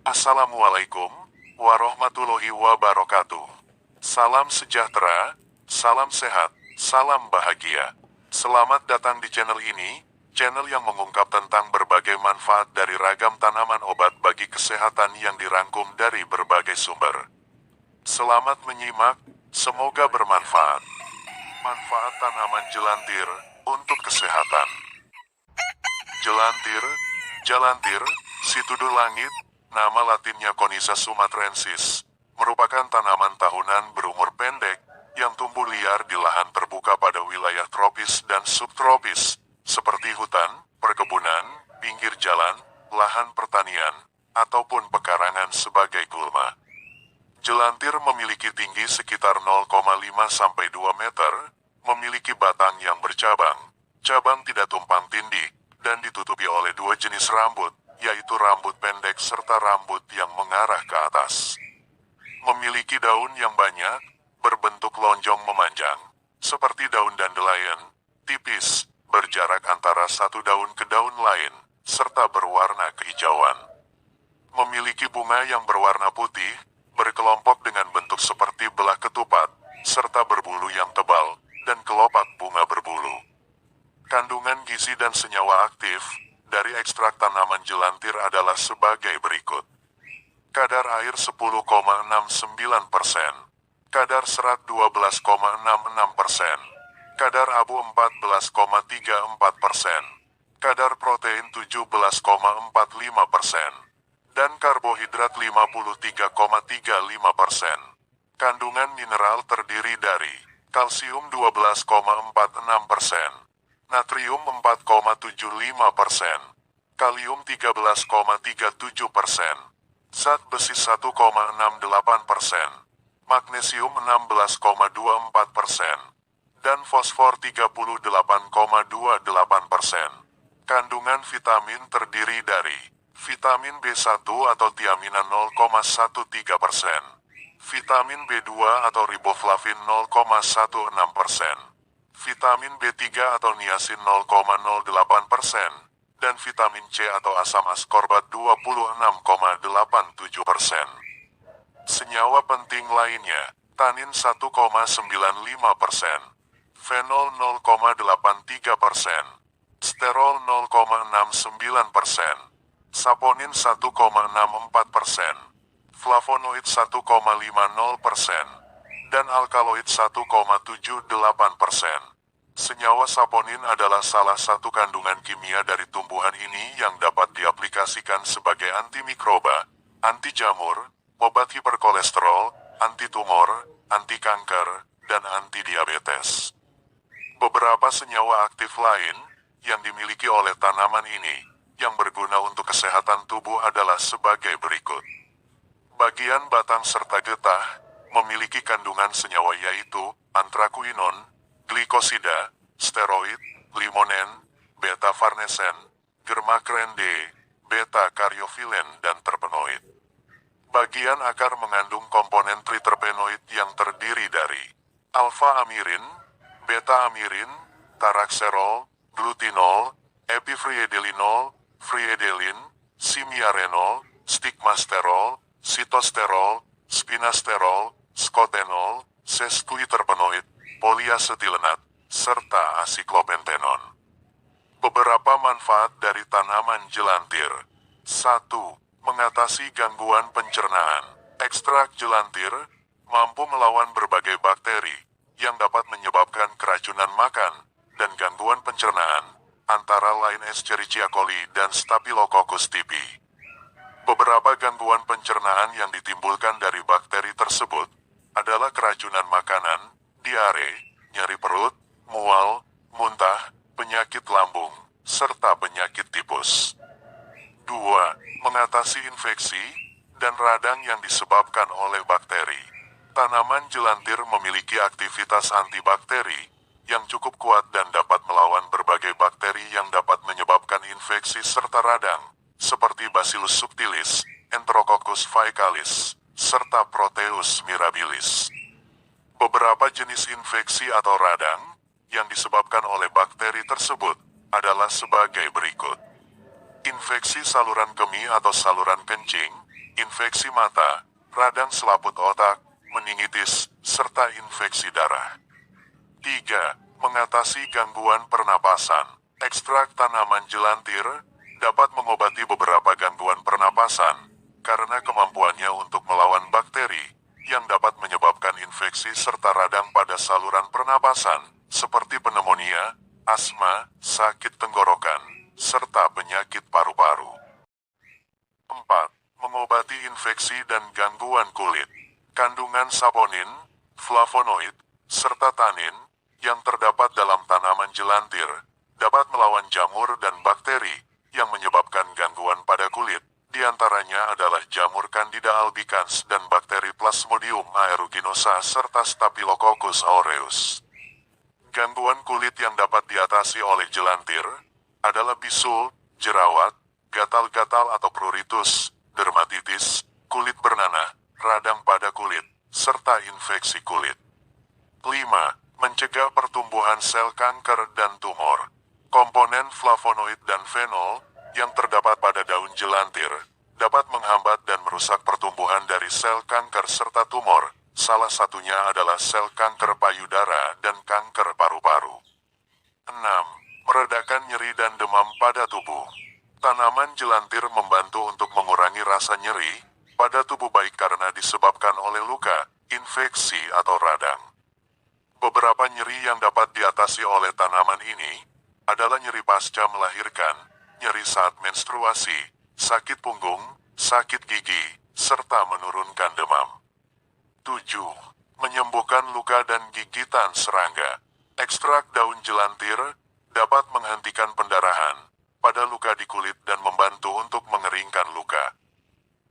Assalamualaikum warahmatullahi wabarakatuh. Salam sejahtera, salam sehat, salam bahagia. Selamat datang di channel ini, channel yang mengungkap tentang berbagai manfaat dari ragam tanaman obat bagi kesehatan yang dirangkum dari berbagai sumber. Selamat menyimak, semoga bermanfaat. Manfaat tanaman jelantir untuk kesehatan. Jelantir, jalantir, situdur langit, nama latinnya Conisa sumatrensis, merupakan tanaman tahunan berumur pendek yang tumbuh liar di lahan terbuka pada wilayah tropis dan subtropis, seperti hutan, perkebunan, pinggir jalan, lahan pertanian, ataupun pekarangan sebagai gulma. Jelantir memiliki tinggi sekitar 0,5 sampai 2 meter, memiliki batang yang bercabang, cabang tidak tumpang tindih, dan ditutupi oleh dua jenis rambut, yaitu rambut pendek serta rambut yang mengarah ke atas. Memiliki daun yang banyak, berbentuk lonjong memanjang, seperti daun dandelion, tipis, berjarak antara satu daun ke daun lain, serta berwarna kehijauan. Memiliki bunga yang berwarna putih, berkelompok dengan bentuk seperti belah ketupat, serta berbulu yang tebal, dan kelopak bunga berbulu. Kandungan gizi dan senyawa aktif dari ekstrak tanaman jelantir adalah sebagai berikut. Kadar air 10,69%, kadar serat 12,66%, kadar abu 14,34%, kadar protein 17,45%, dan karbohidrat 53,35%. Kandungan mineral terdiri dari kalsium 12,46%, natrium 4,75%, kalium 13,37%, zat besi 1,68%, magnesium 16,24%, dan fosfor 38,28%. Kandungan vitamin terdiri dari vitamin B1 atau tiamina 0,13%, vitamin B2 atau riboflavin 0,16%, vitamin B3 atau niacin 0,08%, dan vitamin C atau asam askorbat 26,87%. Senyawa penting lainnya, tanin 1,95%, fenol 0,83%, sterol 0,69%, saponin 1,64%, flavonoid 1,50%, dan alkaloid 1,78%. Senyawa saponin adalah salah satu kandungan kimia dari tumbuhan ini yang dapat diaplikasikan sebagai antimikroba, anti jamur, obat hiperkolesterol, anti tumor, anti kanker, dan anti diabetes. Beberapa senyawa aktif lain yang dimiliki oleh tanaman ini yang berguna untuk kesehatan tubuh adalah sebagai berikut. Bagian batang serta getah memiliki kandungan senyawa yaitu anthraquinone, glikosida, steroid, limonen, beta-farnesen, germakran D, beta-karyofilen, dan terpenoid. Bagian akar mengandung komponen triterpenoid yang terdiri dari alfa-amirin, beta-amirin, tarakserol, glutinol, epifriedelinol, friedelin, simiarenol, stigmasterol, sitosterol, spinasterol, skotenol, sesquiterpenoid, poliasetilenat, serta asiklopentenon. Beberapa manfaat dari tanaman jelantir. 1. Mengatasi gangguan pencernaan. Ekstrak jelantir mampu melawan berbagai bakteri yang dapat menyebabkan keracunan makan dan gangguan pencernaan, antara lain Escherichia coli dan Staphylococcus tipi. Beberapa gangguan pencernaan yang ditimbulkan dari bakteri tersebut adalah keracunan makanan, diare, nyeri perut, mual, muntah, penyakit lambung, serta penyakit tipus. 2. Mengatasi infeksi dan radang yang disebabkan oleh bakteri. Tanaman jelantir memiliki aktivitas antibakteri yang cukup kuat dan dapat melawan berbagai bakteri yang dapat menyebabkan infeksi serta radang, seperti Bacillus subtilis, Enterococcus faecalis, serta Proteus mirabilis. Beberapa jenis infeksi atau radang yang disebabkan oleh bakteri tersebut adalah sebagai berikut. Infeksi saluran kemih atau saluran kencing, infeksi mata, radang selaput otak, meningitis, serta infeksi darah. 3. Mengatasi gangguan pernapasan. Ekstrak tanaman jelantir dapat mengobati beberapa gangguan pernapasan karena kemampuannya untuk melawan bakteri yang dapat menyebabkan infeksi serta radang pada saluran pernapasan seperti pneumonia, asma, sakit tenggorokan, serta penyakit paru-paru. 4. Mengobati infeksi dan gangguan kulit. Kandungan saponin, flavonoid, serta tanin yang terdapat dalam tanaman jelantir dapat melawan jamur dan bakteri yang menyebabkan gangguan pada kulit. Di antaranya adalah jamur Candida albicans dan bakteri Plasmodium aeruginosa serta Staphylococcus aureus. Gangguan kulit yang dapat diatasi oleh jelantir adalah bisul, jerawat, gatal-gatal atau pruritus, dermatitis, kulit bernanah, radang pada kulit, serta infeksi kulit. 5. Mencegah pertumbuhan sel kanker dan tumor. Komponen flavonoid dan fenol yang terdapat pada daun jelantir dapat menghambat dan merusak pertumbuhan dari sel kanker serta tumor. Salah satunya adalah sel kanker payudara dan kanker paru-paru. 6. Meredakan nyeri dan demam pada tubuh. Tanaman jelantir membantu untuk mengurangi rasa nyeri pada tubuh baik karena disebabkan oleh luka, infeksi, atau radang. Beberapa nyeri yang dapat diatasi oleh tanaman ini adalah nyeri pasca melahirkan, nyeri saat menstruasi, sakit punggung, sakit gigi, serta menurunkan demam. 7. Menyembuhkan luka dan gigitan serangga. Ekstrak daun jelantir dapat menghentikan pendarahan pada luka di kulit dan membantu untuk mengeringkan luka.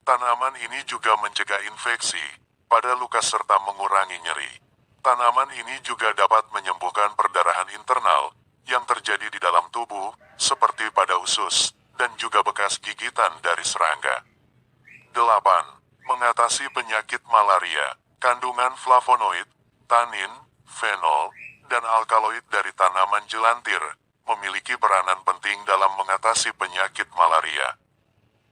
Tanaman ini juga mencegah infeksi pada luka serta mengurangi nyeri. Tanaman ini juga dapat menyembuhkan perdarahan internal yang terjadi di dalam tubuh, seperti pada usus, dan juga bekas gigitan dari serangga. 8. Mengatasi penyakit malaria. Kandungan flavonoid, tanin, fenol, dan alkaloid dari tanaman jelantir memiliki peranan penting dalam mengatasi penyakit malaria.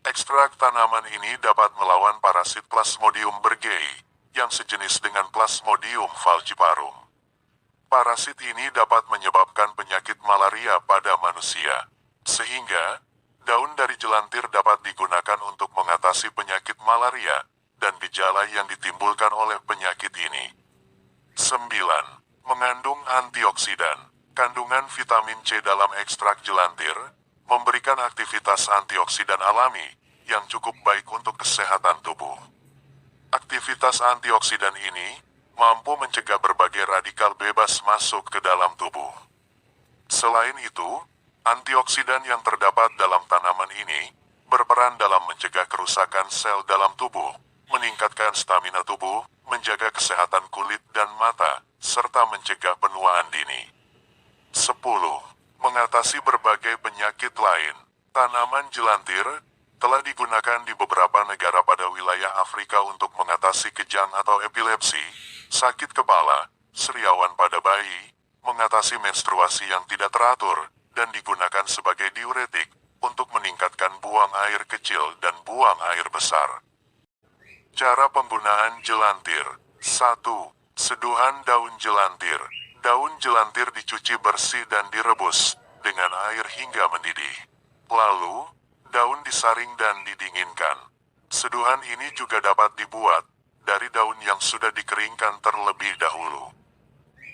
Ekstrak tanaman ini dapat melawan parasit Plasmodium berghei yang sejenis dengan Plasmodium falciparum. Parasit ini dapat menyebabkan penyakit malaria pada manusia, sehingga daun dari jelantir dapat digunakan untuk mengatasi penyakit malaria dan gejala yang ditimbulkan oleh penyakit ini. 9. Mengandung antioksidan. Kandungan vitamin C dalam ekstrak jelantir memberikan aktivitas antioksidan alami yang cukup baik untuk kesehatan tubuh. Aktivitas antioksidan ini mampu mencegah berbagai radikal bebas masuk ke dalam tubuh. Selain itu, antioksidan yang terdapat dalam tanaman ini berperan dalam mencegah kerusakan sel dalam tubuh, meningkatkan stamina tubuh, menjaga kesehatan kulit dan mata, serta mencegah penuaan dini. 10. Mengatasi berbagai penyakit lain. Tanaman jelantir telah digunakan di beberapa negara pada wilayah Afrika untuk mengatasi kejang atau epilepsi, sakit kepala, sariawan pada bayi, mengatasi menstruasi yang tidak teratur, dan digunakan sebagai diuretik untuk meningkatkan buang air kecil dan buang air besar. Cara penggunaan jelantir. 1. Seduhan daun jelantir. Daun jelantir dicuci bersih dan direbus dengan air hingga mendidih. Lalu, daun disaring dan didinginkan. Seduhan ini juga dapat dibuat dari daun yang sudah dikeringkan terlebih dahulu.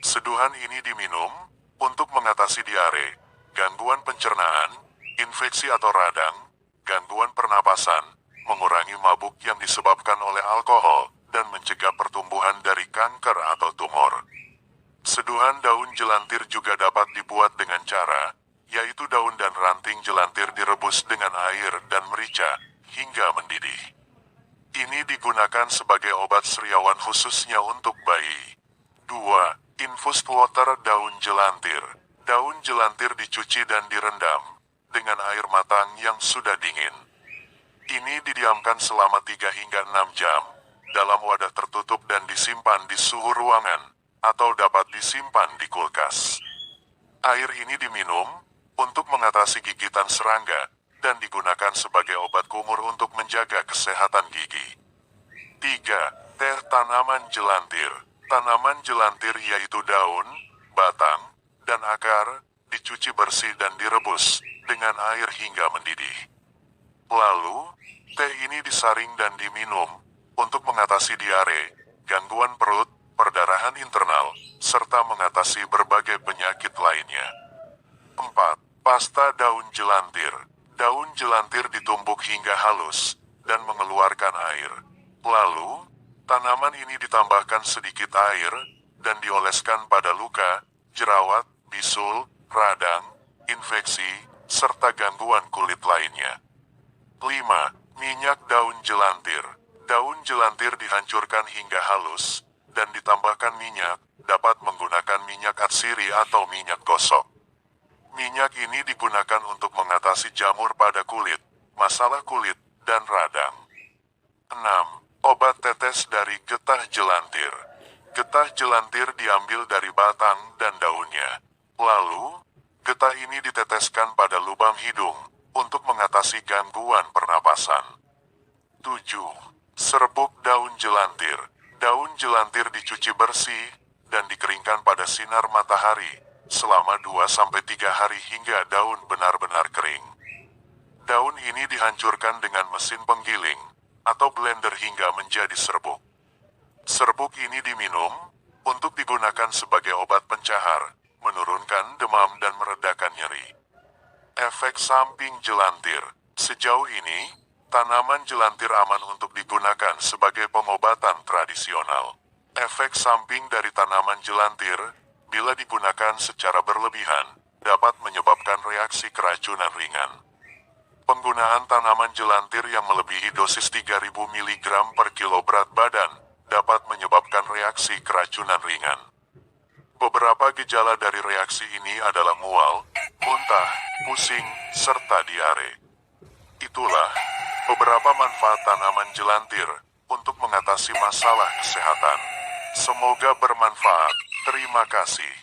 Seduhan ini diminum untuk mengatasi diare, gangguan pencernaan, infeksi atau radang, gangguan pernapasan, mengurangi mabuk yang disebabkan oleh alkohol, dan mencegah pertumbuhan dari kanker atau tumor. Seduhan daun jelantir juga dapat dibuat dengan cara, yaitu daun dan ranting jelantir direbus dengan air dan merica hingga mendidih. Ini digunakan sebagai obat sariawan khususnya untuk bayi. 2. Infused water daun jelantir. Daun jelantir dicuci dan direndam dengan air matang yang sudah dingin. Ini didiamkan selama 3 hingga 6 jam dalam wadah tertutup dan disimpan di suhu ruangan atau dapat disimpan di kulkas. Air ini diminum untuk mengatasi gigitan serangga dan digunakan sebagai obat kumur untuk menjaga kesehatan gigi. 3. Teh tanaman jelantir. Tanaman jelantir yaitu daun, batang, dan akar, dicuci bersih dan direbus dengan air hingga mendidih. Lalu, teh ini disaring dan diminum untuk mengatasi diare, gangguan perut, perdarahan internal, serta mengatasi berbagai penyakit lainnya. 4. Pasta daun jelantir. Daun jelantir ditumbuk hingga halus dan mengeluarkan air. Lalu, tanaman ini ditambahkan sedikit air dan dioleskan pada luka, jerawat, bisul, radang, infeksi, serta gangguan kulit lainnya. 5. Minyak daun jelantir. Daun jelantir dihancurkan hingga halus dan ditambahkan minyak, dapat menggunakan minyak atsiri atau minyak gosok. Minyak ini digunakan untuk mengatasi jamur pada kulit, masalah kulit, dan radang. 6. Obat tetes dari getah jelantir. Getah jelantir diambil dari batang dan daunnya. Lalu, getah ini diteteskan pada lubang hidung untuk mengatasi gangguan pernapasan. 7. Serbuk daun jelantir. Daun jelantir dicuci bersih dan dikeringkan pada sinar matahari selama 2-3 hari hingga daun benar-benar kering. Daun ini dihancurkan dengan mesin penggiling atau blender hingga menjadi serbuk. Serbuk ini diminum untuk digunakan sebagai obat pencahar, menurunkan demam dan meredakan nyeri. Efek samping jelantir. Sejauh ini, tanaman jelantir aman untuk digunakan sebagai pengobatan tradisional. Efek samping dari tanaman jelantir, bila digunakan secara berlebihan, dapat menyebabkan reaksi keracunan ringan. Penggunaan tanaman jelantir yang melebihi dosis 3.000 mg per kilo berat badan dapat menyebabkan reaksi keracunan ringan. Beberapa gejala dari reaksi ini adalah mual, muntah, pusing, serta diare. Itulah beberapa manfaat tanaman jelantir untuk mengatasi masalah kesehatan. Semoga bermanfaat. Terima kasih.